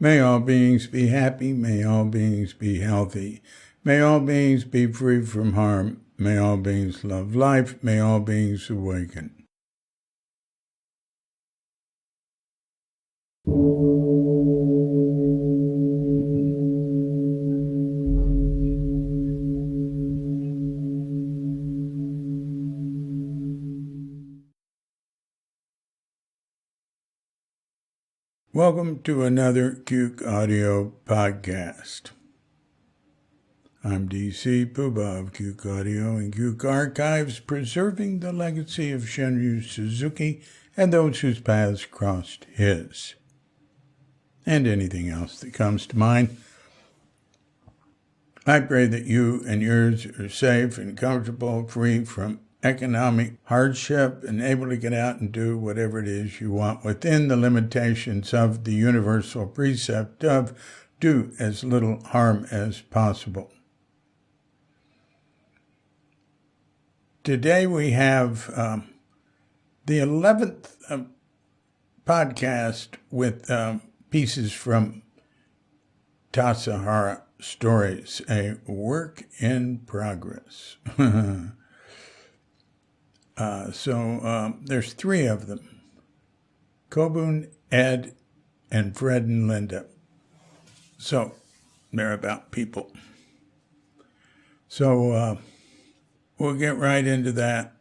May all beings be happy. May all beings be healthy. May all beings be free from harm. May all beings love life. May all beings awaken. Welcome to another Cuke Audio podcast. I'm DC Puba of Cuke Audio and Cuke Archives, preserving the legacy of Shunryu Suzuki and those whose paths crossed his. And anything else that comes to mind. I pray that you and yours are safe and comfortable, free from economic hardship, and able to get out and do whatever it is you want within the limitations of the universal precept of do as little harm as possible. Today we have the 11th podcast with pieces from Tassajara Stories, a work in progress. So there's three of them: Kobun, Ed, and Fred and Linda. So they're about people. So we'll get right into that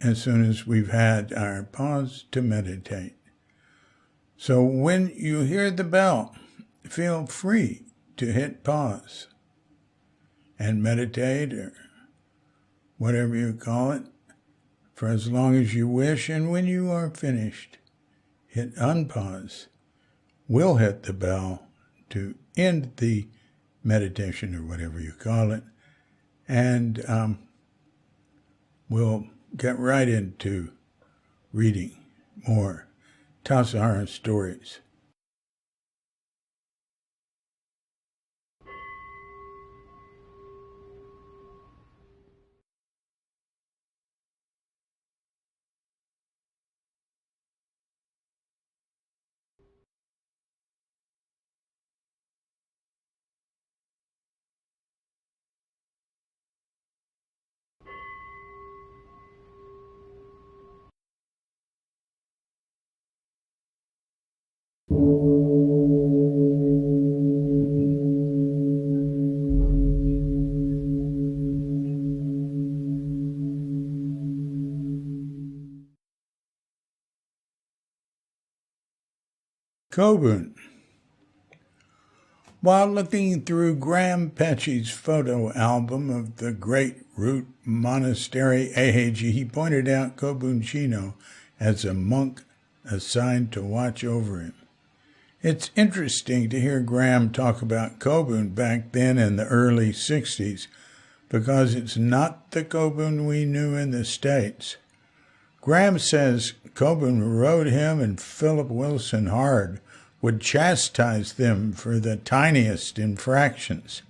as soon as we've had our pause to meditate. So when you hear the bell, feel free to hit pause and meditate, or whatever you call it, for as long as you wish. And when you are finished, hit unpause. We'll hit the bell to end the meditation, or whatever you call it, and we'll get right into reading more Tassajara Stories. Kobun. While looking through Graham Petchy's photo album of the Great Root Monastery Eheji, he pointed out Kobun Chino as a monk assigned to watch over him. It's interesting to hear Graham talk about Kobun back then in the early 60s, because it's not the Kobun we knew in the States. Graham says Kobun rode him and Philip Wilson hard, would chastise them for the tiniest infractions.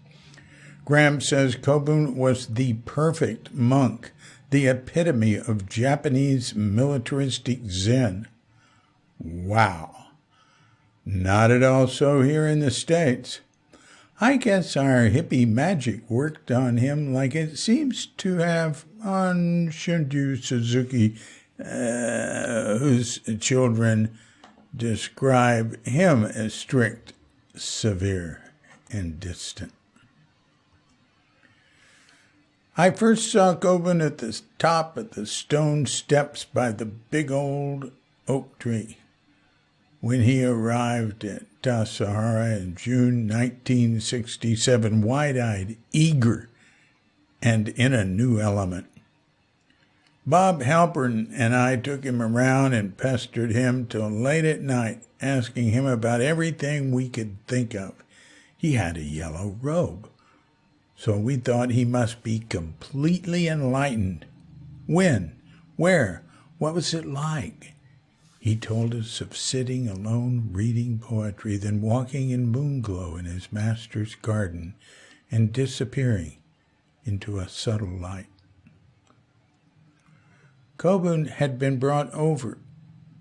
Graham says Kobun was the perfect monk, the epitome of Japanese militaristic Zen. Wow. Not at all so here in the States. I guess our hippie magic worked on him like it seems to have on Shunryu Suzuki, whose children describe him as strict, severe, and distant. I first saw Kobun at the top of the stone steps by the big old oak tree when he arrived at Tassajara in June 1967, wide-eyed, eager, and in a new element. Bob Halpern and I took him around and pestered him till late at night, asking him about everything we could think of. He had a yellow robe, so we thought he must be completely enlightened. When? Where? What was it like? He told us of sitting alone reading poetry, then walking in moonglow in his master's garden and disappearing into a subtle light. Kobun had been brought over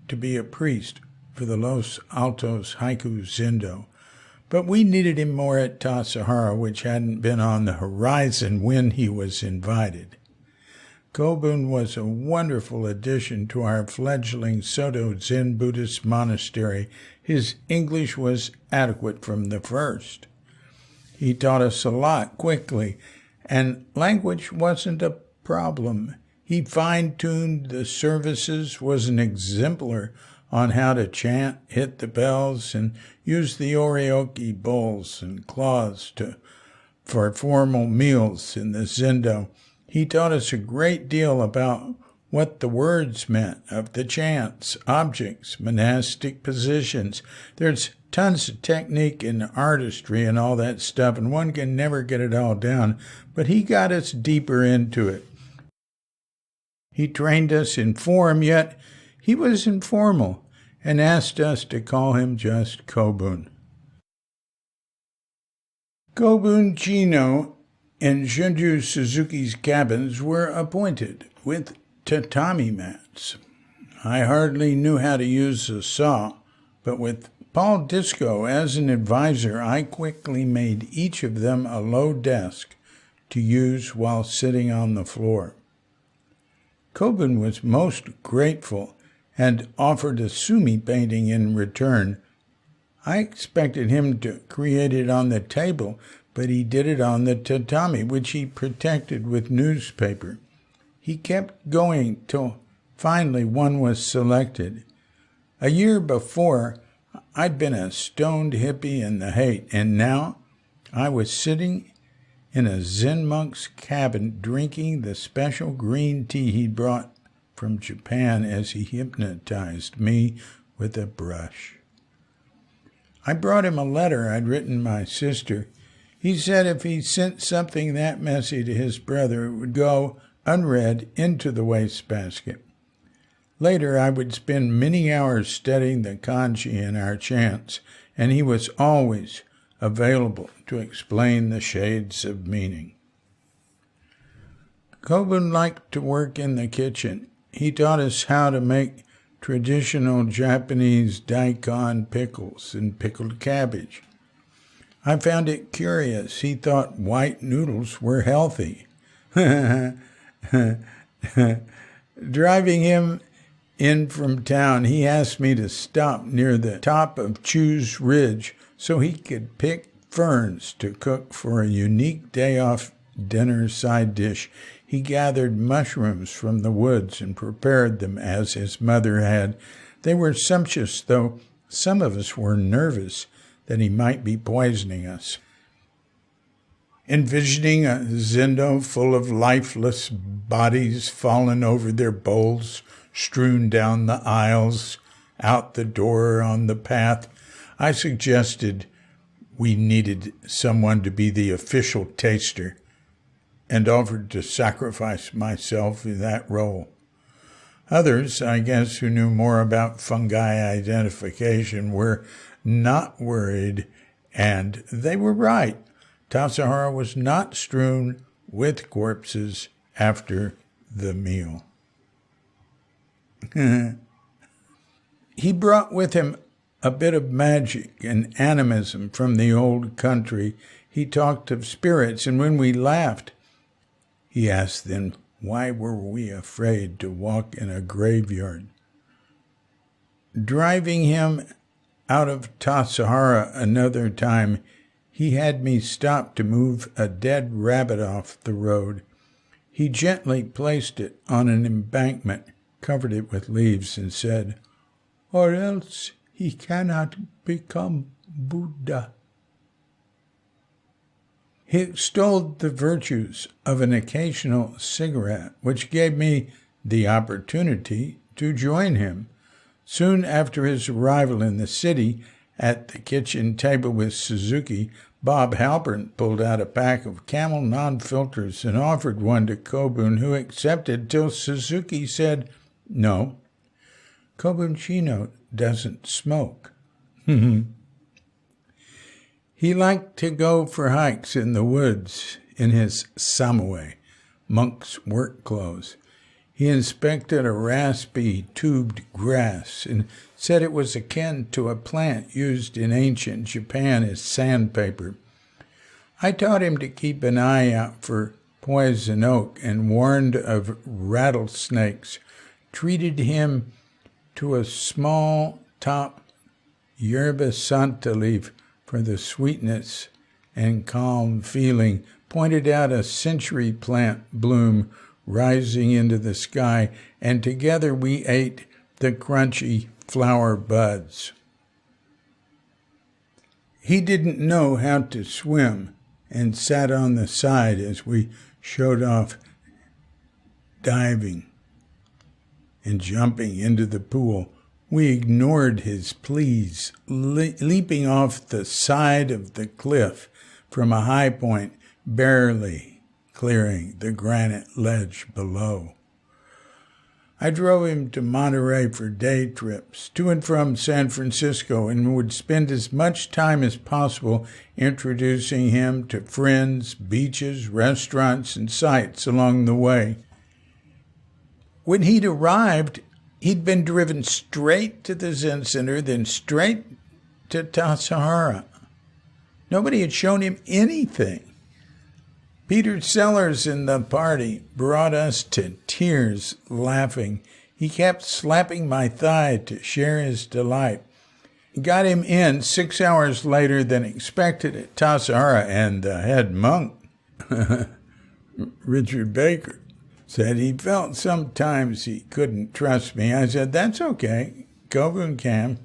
to be a priest for the Los Altos Haiku Zendo, But we needed him more at Tassajara, which hadn't been on the horizon when he was invited. Kobun was a wonderful addition to our fledgling Soto Zen Buddhist monastery. His English was adequate from the first. He taught us a lot quickly, and language wasn't a problem. He fine-tuned the services, was an exemplar on how to chant, hit the bells, and use the orioki bowls and cloths for formal meals in the zendo. He taught us a great deal about what the words meant of the chants, objects, monastic positions. There's tons of technique and artistry and all that stuff, and one can never get it all down, but he got us deeper into it. He trained us in form, yet he was informal and asked us to call him just Kobun. Kobun Chino and Shunryu Suzuki's cabins were appointed with tatami mats. I hardly knew how to use a saw, but with Paul Disco as an advisor, I quickly made each of them a low desk to use while sitting on the floor. Kobun was most grateful and offered a sumi painting in return. I expected him to create it on the table, but he did it on the tatami, which he protected with newspaper. He kept going till finally one was selected. A year before, I'd been a stoned hippie in the hate, and now I was sitting in a Zen monk's cabin drinking the special green tea he'd brought from Japan as he hypnotized me with a brush. I brought him a letter I'd written my sister. He said if he sent something that messy to his brother, it would go unread into the wastebasket. Later, I would spend many hours studying the kanji in our chants, and he was always available to explain the shades of meaning. Kobun liked to work in the kitchen. He taught us how to make traditional Japanese daikon pickles and pickled cabbage. I found it curious. He thought white noodles were healthy. Driving him in from town, he asked me to stop near the top of Chew's Ridge so he could pick ferns to cook for a unique day-off dinner side dish. He gathered mushrooms from the woods and prepared them as his mother had. They were sumptuous, though some of us were nervous that he might be poisoning us. Envisioning a zendo full of lifeless bodies fallen over their bowls, strewn down the aisles, out the door on the path, I suggested we needed someone to be the official taster and offered to sacrifice myself in that role. Others, I guess, who knew more about fungi identification were not worried, and they were right. Tassajara was not strewn with corpses after the meal. He brought with him a bit of magic and animism from the old country. He talked of spirits, and when we laughed, he asked then, why were we afraid to walk in a graveyard? Driving him out of Tassajara another time, he had me stop to move a dead rabbit off the road. He gently placed it on an embankment, covered it with leaves, and said, or else he cannot become Buddha. He extolled the virtues of an occasional cigarette, which gave me the opportunity to join him. Soon after his arrival in the city, at the kitchen table with Suzuki, Bob Halpern pulled out a pack of Camel non-filters and offered one to Kobun, who accepted till Suzuki said, no, Kobun Chino doesn't smoke. He liked to go for hikes in the woods in his samue, monk's work clothes. He inspected a raspy, tubed grass and said it was akin to a plant used in ancient Japan as sandpaper. I taught him to keep an eye out for poison oak and warned of rattlesnakes, treated him to a small top yerba santa leaf for the sweetness and calm feeling, pointed out a century plant bloom rising into the sky, and together we ate the crunchy flower buds. He didn't know how to swim and sat on the side as we showed off diving and jumping into the pool. We ignored his pleas, leaping off the side of the cliff from a high point, barely clearing the granite ledge below. I drove him to Monterey for day trips to and from San Francisco and would spend as much time as possible introducing him to friends, beaches, restaurants, and sights along the way. When he'd arrived, he'd been driven straight to the Zen Center, then straight to Tassajara. Nobody had shown him anything. Peter Sellers in the party brought us to tears laughing. He kept slapping my thigh to share his delight. Got him in 6 hours later than expected at Tassajara, and the head monk, Richard Baker, said he felt sometimes he couldn't trust me. I said, that's okay. Kobun can.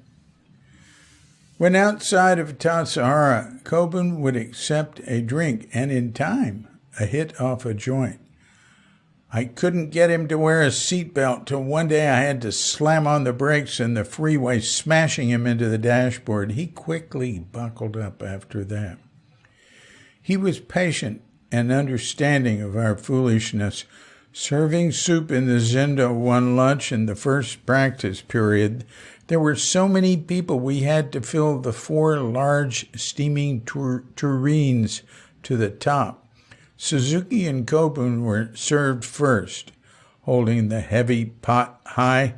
When outside of Tassajara, Kobun would accept a drink, and in time, a hit off a joint. I couldn't get him to wear a seatbelt till one day I had to slam on the brakes in the freeway, smashing him into the dashboard. He quickly buckled up after that. He was patient and understanding of our foolishness. Serving soup in the Zendo one lunch in the first practice period, there were so many people we had to fill the 4 large steaming tureens to the top. Suzuki and Kobun were served first, holding the heavy pot high.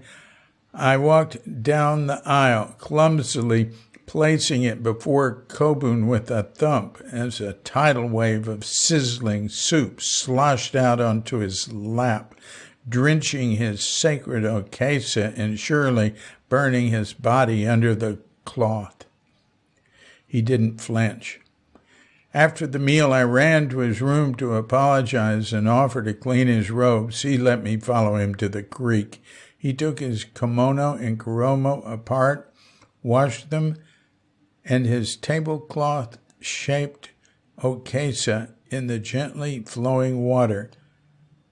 I walked down the aisle, clumsily placing it before Kobun with a thump as a tidal wave of sizzling soup sloshed out onto his lap, drenching his sacred okesa and surely burning his body under the cloth. He didn't flinch. After the meal, I ran to his room to apologize and offer to clean his robes. He let me follow him to the creek. He took his kimono and kuromo apart, washed them, and his tablecloth-shaped okesa in the gently flowing water.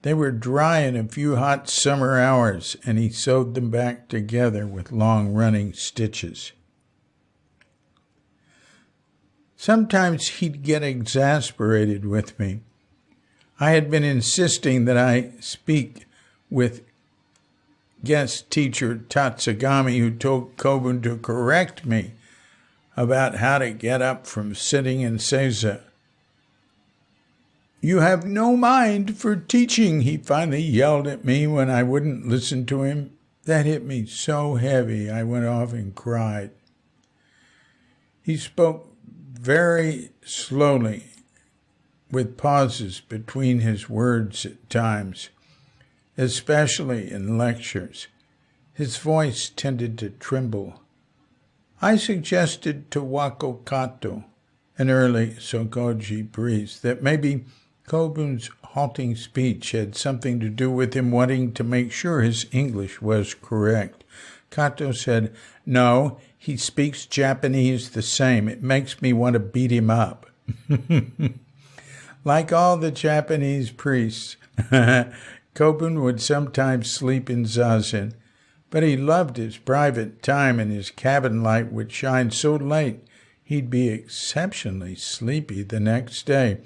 They were dry in a few hot summer hours, and he sewed them back together with long-running stitches. Sometimes he'd get exasperated with me. I had been insisting that I speak with guest teacher Tatsugami, who told Kobun to correct me about how to get up from sitting in seiza. You have no mind for teaching, he finally yelled at me when I wouldn't listen to him. That hit me so heavy I went off and cried. He spoke very slowly, with pauses between his words at times, especially in lectures. His voice tended to tremble. I suggested to Wako Kato, an early Sokoji priest, that maybe Kobun's halting speech had something to do with him wanting to make sure his English was correct. Kato said, no, he speaks Japanese the same. It makes me want to beat him up. Like all the Japanese priests, Kobun would sometimes sleep in zazen, but he loved his private time, and his cabin light would shine so late he'd be exceptionally sleepy the next day.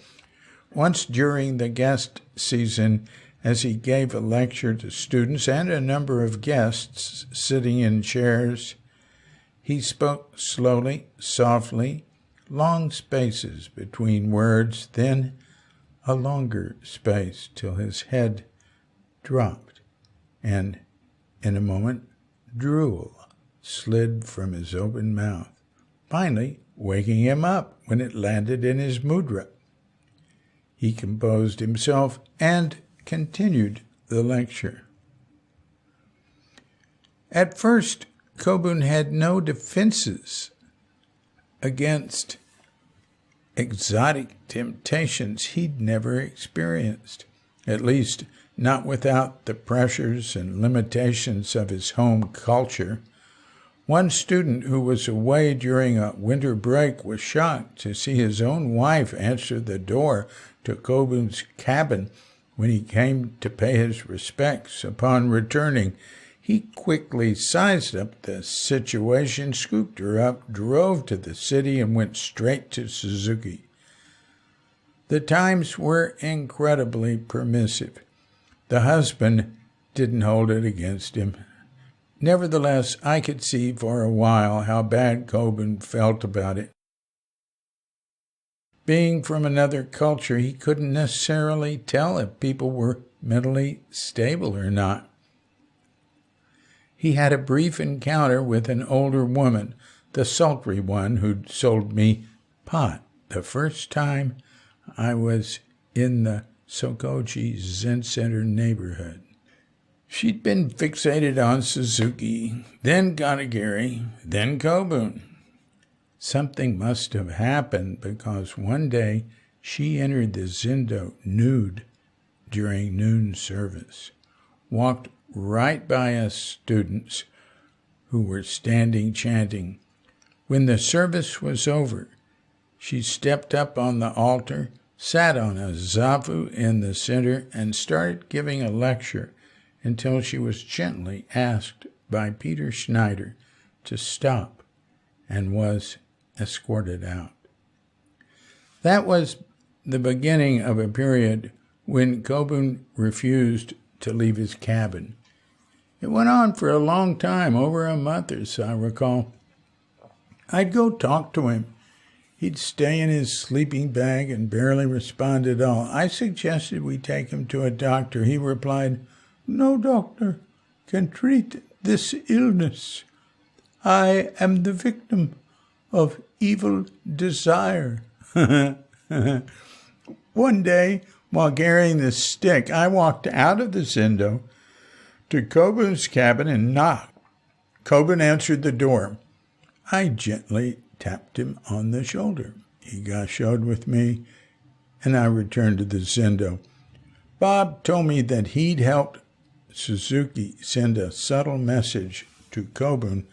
Once during the guest season, as he gave a lecture to students and a number of guests sitting in chairs, he spoke slowly, softly, long spaces between words, then a longer space till his head dropped and in a moment drool slid from his open mouth, finally waking him up when it landed in his mudra. He composed himself and continued the lecture. At first, Kobun had no defenses against exotic temptations he'd never experienced, at least not without the pressures and limitations of his home culture. One student who was away during a winter break was shocked to see his own wife answer the door to Kobun's cabin when he came to pay his respects. Upon returning, he quickly sized up the situation, scooped her up, drove to the city, and went straight to Suzuki. The times were incredibly permissive. The husband didn't hold it against him. Nevertheless, I could see for a while how bad Kobun felt about it. Being from another culture, he couldn't necessarily tell if people were mentally stable or not. He had a brief encounter with an older woman, the sultry one who'd sold me pot the first time I was in the Sokoji Zen Center neighborhood. She'd been fixated on Suzuki, then Katagiri, then Kobun. Something must have happened because one day she entered the Zendo nude during noon service, walked right by us students who were standing chanting. When the service was over, she stepped up on the altar, sat on a zafu in the center, and started giving a lecture until she was gently asked by Peter Schneider to stop and was escorted out. That was the beginning of a period when Kobun refused to leave his cabin. It went on for a long time, over a month or so, I recall. I'd go talk to him. He'd stay in his sleeping bag and barely respond at all. I suggested we take him to a doctor. He replied, "No doctor can treat this illness. I am the victim of evil desire." One day, while carrying the stick, I walked out of the Zendo to Kobun's cabin and knocked. Kobun answered the door. I gently tapped him on the shoulder. He gashoed with me, and I returned to the Zendo. Bob told me that he'd helped Suzuki send a subtle message to Kobun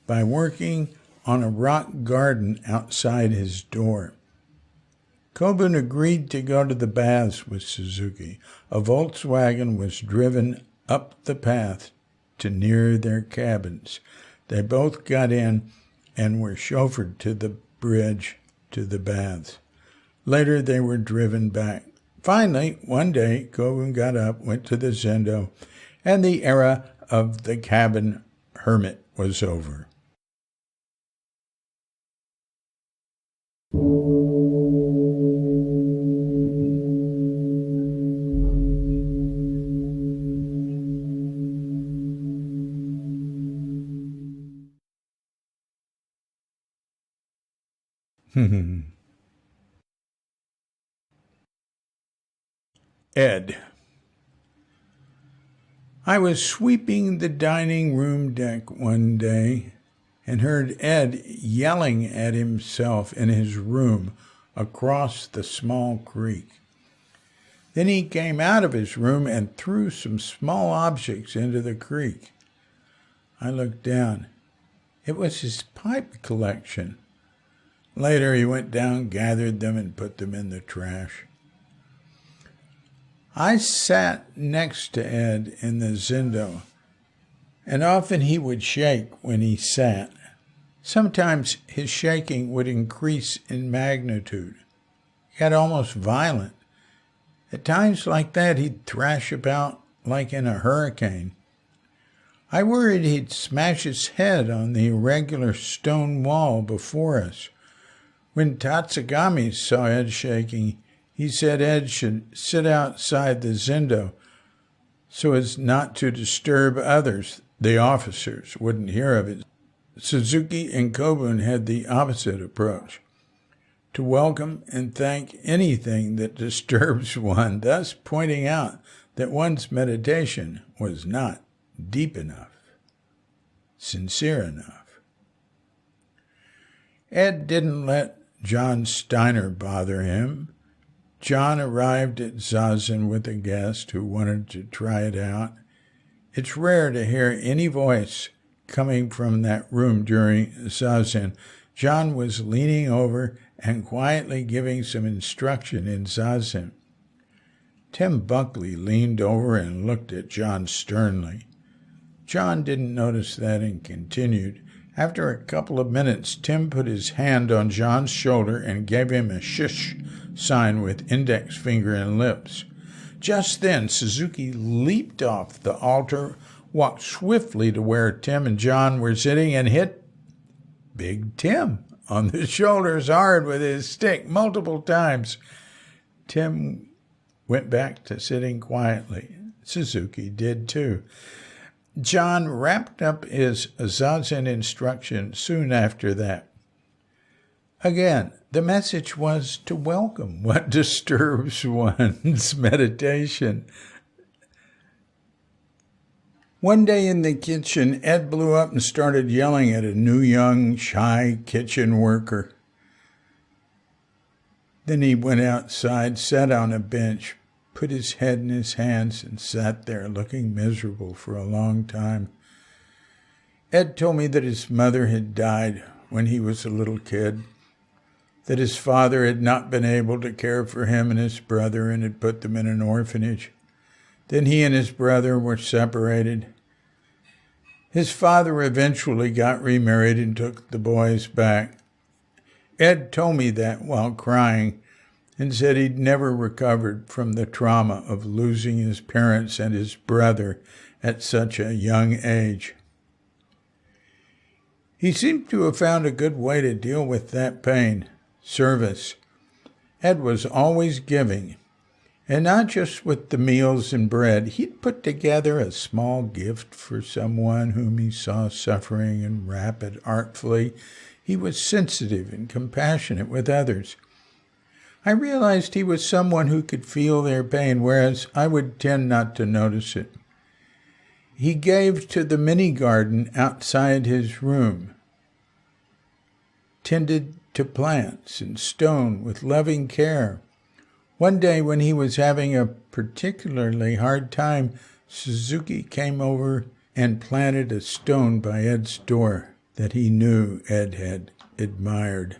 by working on a rock garden outside his door. Kobun agreed to go to the baths with Suzuki. A Volkswagen was driven up the path to near their cabins. They both got in and were chauffeured to the bridge to the baths. Later, they were driven back. Finally, one day, Kobun got up, went to the Zendo, and the era of the cabin hermit was over. Ed. I was sweeping the dining room deck one day and heard Ed yelling at himself in his room across the small creek. Then he came out of his room and threw some small objects into the creek. I looked down. It was his pipe collection. Later he went down, gathered them, and put them in the trash. I sat next to Ed in the Zendo, and often he would shake when he sat. Sometimes his shaking would increase in magnitude. It got almost violent. At times like that, he'd thrash about like in a hurricane. I worried he'd smash his head on the irregular stone wall before us. When Tatsugami saw Ed shaking, he said Ed should sit outside the Zendo so as not to disturb others. The officers wouldn't hear of it. Suzuki and Kobun had the opposite approach, to welcome and thank anything that disturbs one, thus pointing out that one's meditation was not deep enough, sincere enough. Ed didn't let John Steiner bother him. John arrived at Zazen with a guest who wanted to try it out. It's rare to hear any voice coming from that room during Zazen. John was leaning over and quietly giving some instruction in Zazen. Tim Buckley leaned over and looked at John sternly. John didn't notice that and continued. After a couple of minutes, Tim put his hand on John's shoulder and gave him a shush sign with index finger and lips. Just then, Suzuki leaped off the altar, walked swiftly to where Tim and John were sitting, and hit Big Tim on the shoulders hard with his stick multiple times. Tim went back to sitting quietly. Suzuki did too. John wrapped up his Zazen instruction soon after that. Again, the message was to welcome what disturbs one's meditation. One day in the kitchen, Ed blew up and started yelling at a new, young, shy kitchen worker. Then he went outside, sat on a bench, put his head in his hands, and sat there looking miserable for a long time. Ed told me that his mother had died when he was a little kid, that his father had not been able to care for him and his brother and had put them in an orphanage. Then he and his brother were separated. His father eventually got remarried and took the boys back. Ed told me that while crying and said he'd never recovered from the trauma of losing his parents and his brother at such a young age. He seemed to have found a good way to deal with that pain, service. Ed was always giving, and not just with the meals and bread. He'd put together a small gift for someone whom he saw suffering and wrap it artfully. He was sensitive and compassionate with others. I realized he was someone who could feel their pain, whereas I would tend not to notice it. He gave to the mini garden outside his room, tended to plants and stone with loving care. One day when he was having a particularly hard time, Suzuki came over and planted a stone by Ed's door that he knew Ed had admired.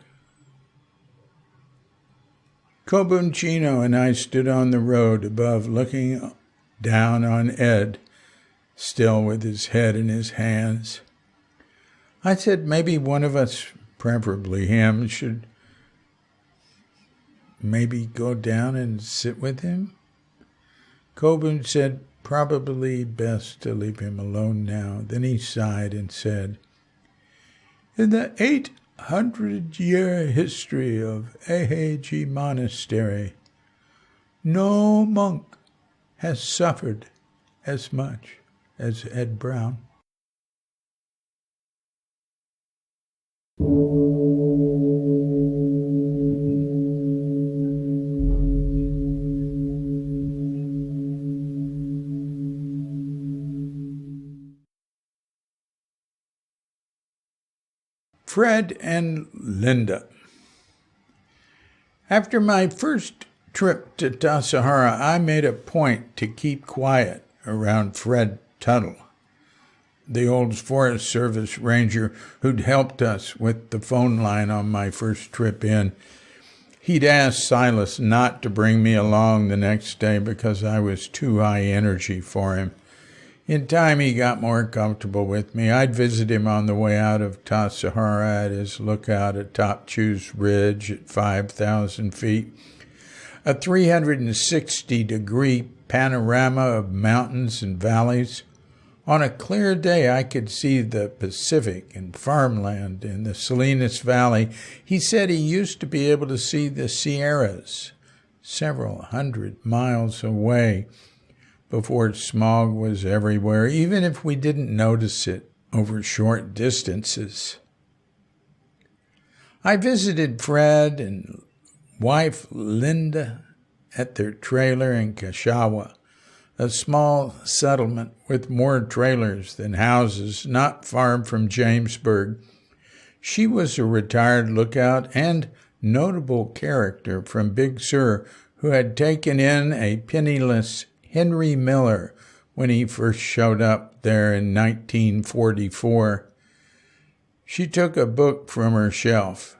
Kobun Chino and I stood on the road above, looking down on Ed, still with his head in his hands. I said maybe one of us, preferably him, should maybe go down and sit with him. Kobun said probably best to leave him alone now. Then he sighed and said, "In the 800-year history of Eiheiji Monastery, no monk has suffered as much as Ed Brown." Fred and Linda. After my first trip to Tassajara, I made a point to keep quiet around Fred Tuttle, the old Forest Service ranger who'd helped us with the phone line on my first trip in. He'd asked Silas not to bring me along the next day because I was too high energy for him. In time, he got more comfortable with me. I'd visit him on the way out of Tassajara at his lookout atop Chew's Ridge at 5,000 feet. A 360-degree panorama of mountains and valleys. On a clear day, I could see the Pacific and farmland in the Salinas Valley. He said he used to be able to see the Sierras several hundred miles away. before smog was everywhere, even if we didn't notice it over short distances. I visited Fred and wife Linda at their trailer in Kashawa, a small settlement with more trailers than houses not far from Jamesburg. She was a retired lookout and notable character from Big Sur who had taken in a penniless Henry Miller when he first showed up there in 1944. She took a book from her shelf,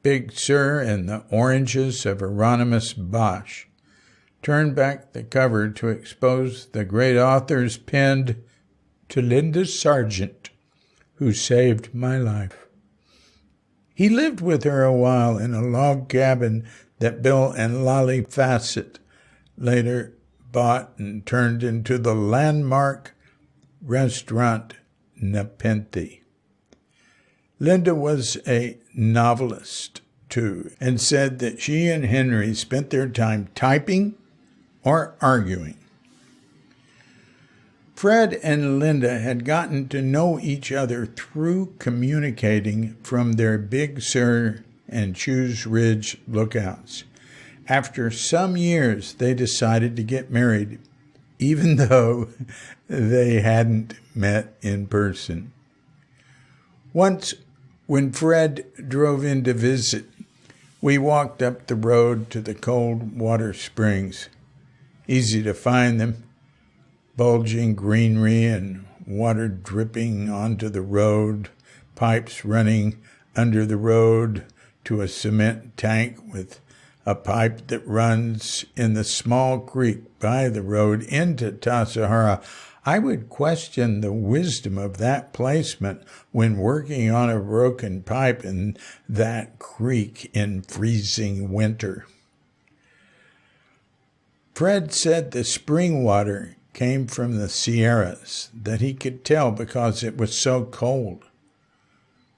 Big Sur and the Oranges of Hieronymus Bosch, turned back the cover to expose the great author's penned to Linda Sargent, who saved my life. He lived with her a while in a log cabin that Bill and Lolly Fassett later bought and turned into the landmark restaurant Nepenthe. Linda was a novelist, too, and said that she and Henry spent their time typing or arguing. Fred and Linda had gotten to know each other through communicating from their Big Sur and Chews Ridge lookouts. After some years, they decided to get married, even though they hadn't met in person. Once, when Fred drove in to visit, we walked up the road to the cold water springs. Easy to find them, bulging greenery and water dripping onto the road, pipes running under the road to a cement tank with a pipe that runs in the small creek by the road into Tassajara. I would question the wisdom of that placement when working on a broken pipe in that creek in freezing winter. Fred said the spring water came from the Sierras, that he could tell because it was so cold.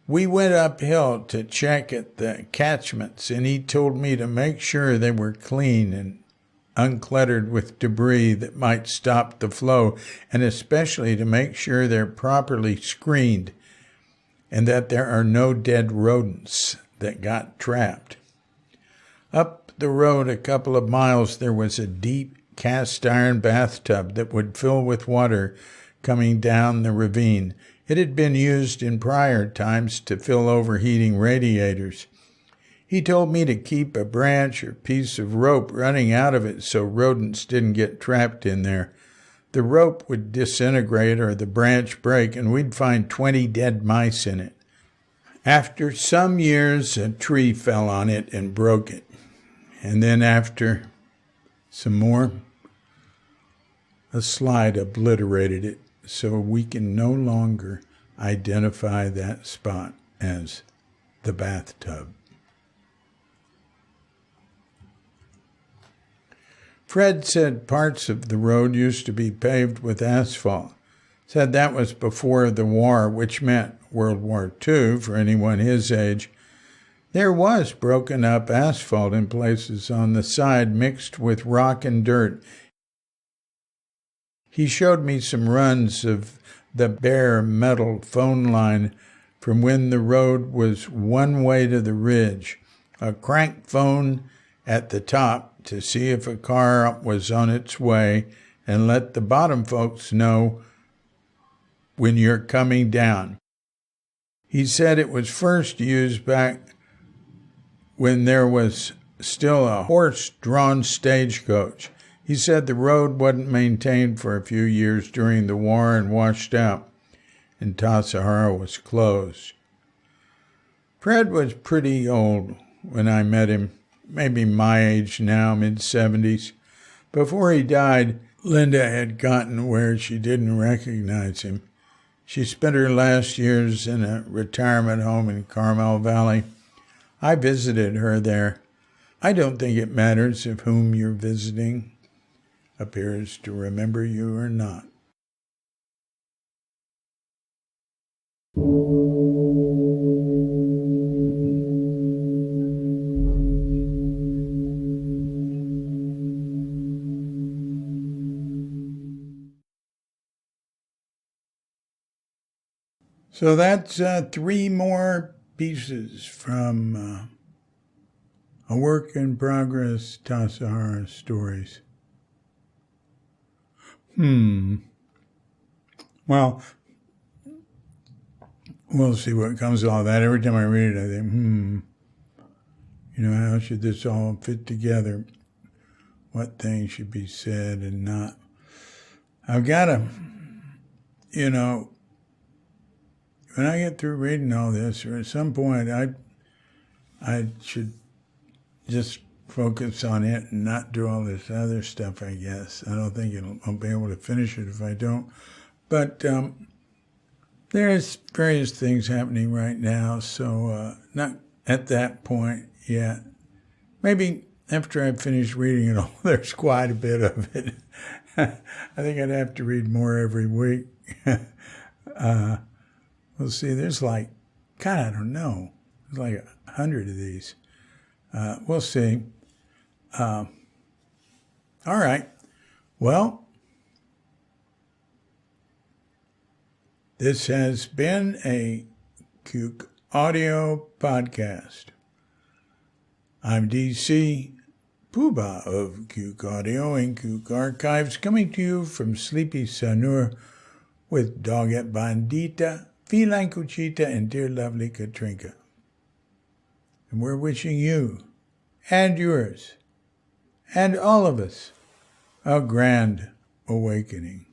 We went uphill to check at the catchments, and he told me to make sure they were clean and uncluttered with debris that might stop the flow, and especially to make sure they're properly screened and that there are no dead rodents that got trapped. Up the road a couple of miles, there was a deep cast iron bathtub that would fill with water coming down the ravine. It had been used in prior times to fill overheating radiators. He told me to keep a branch or piece of rope running out of it so rodents didn't get trapped in there. The rope would disintegrate or the branch break, and we'd find 20 dead mice in it. After some years, a tree fell on it and broke it. And then after some more, a slide obliterated it, so we can no longer identify that spot as the bathtub. Fred said parts of the road used to be paved with asphalt. Said that was before the war, which meant World War II for anyone his age. There was broken up asphalt in places on the side mixed with rock and dirt. He showed me some runs of the bare metal phone line from when the road was one way to the ridge, a crank phone at the top to see if a car was on its way and let the bottom folks know when you're coming down. He said it was first used back when there was still a horse-drawn stagecoach. He said the road wasn't maintained for a few years during the war and washed out, and Tassajara was closed. Fred was pretty old when I met him, maybe my age now, mid-70s. Before he died, Linda had gotten where she didn't recognize him. She spent her last years in a retirement home in Carmel Valley. I visited her there. I don't think it matters if whom you're visiting appears to remember you or not. So that's 3 more pieces from A Work in Progress, Tassajara Stories. Well, we'll see what comes of all that. Every time I read it, I think, how should this all fit together? What things should be said and not? I've got to, when I get through reading all this, or at some point, I should just focus on it and not do all this other stuff, I guess. I don't think I'll be able to finish it if I don't. But there's various things happening right now, so not at that point yet. Maybe after I finish reading it all, there's quite a bit of it. I think I'd have to read more every week. We'll see. There's I don't know. There's 100 of these. We'll see. All right. Well, this has been a Kook Audio podcast. I'm DC Poobah of Kook Audio and Kook Archives, coming to you from sleepy Sanur with Dogette Bandita, Feline Cuchita, and dear lovely Katrinka. And we're wishing you and yours and all of us a grand awakening.